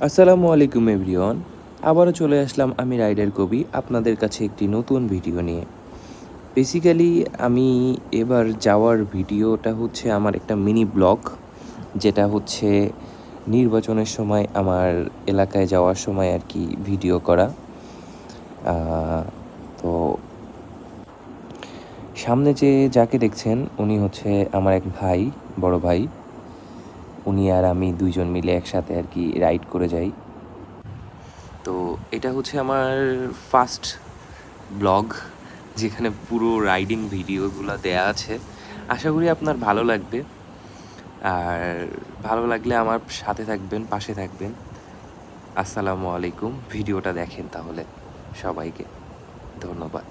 আসসালামু আলাইকুম এভরিওয়ান। আবারও চলে আসলাম আমি রাইডার কবি আপনাদের কাছে একটি নতুন ভিডিও নিয়ে। বেসিক্যালি আমি এবার যাওয়ার ভিডিওটা হচ্ছে আমার একটা মিনি ব্লগ, যেটা হচ্ছে নির্বাচনের সময় আমার এলাকায় যাওয়ার সময় আর কি ভিডিও করা। তো সামনে যে যাকে দেখছেন উনি হচ্ছে আমার এক ভাই, বড় ভাই। উনি আর আমি দুইজন মিলে একসাথে আর কি রাইড করে যাই। তো এটা হচ্ছে আমার ফার্স্ট ব্লগ, যেখানে পুরো রাইডিং ভিডিওগুলো দেয়া আছে। আশা করি আপনার ভালো লাগবে, আর ভালো লাগলে আমার সাথে থাকবেন, পাশে থাকবেন। আসসালামু আলাইকুম। ভিডিওটা দেখেন তাহলে। সবাইকে ধন্যবাদ।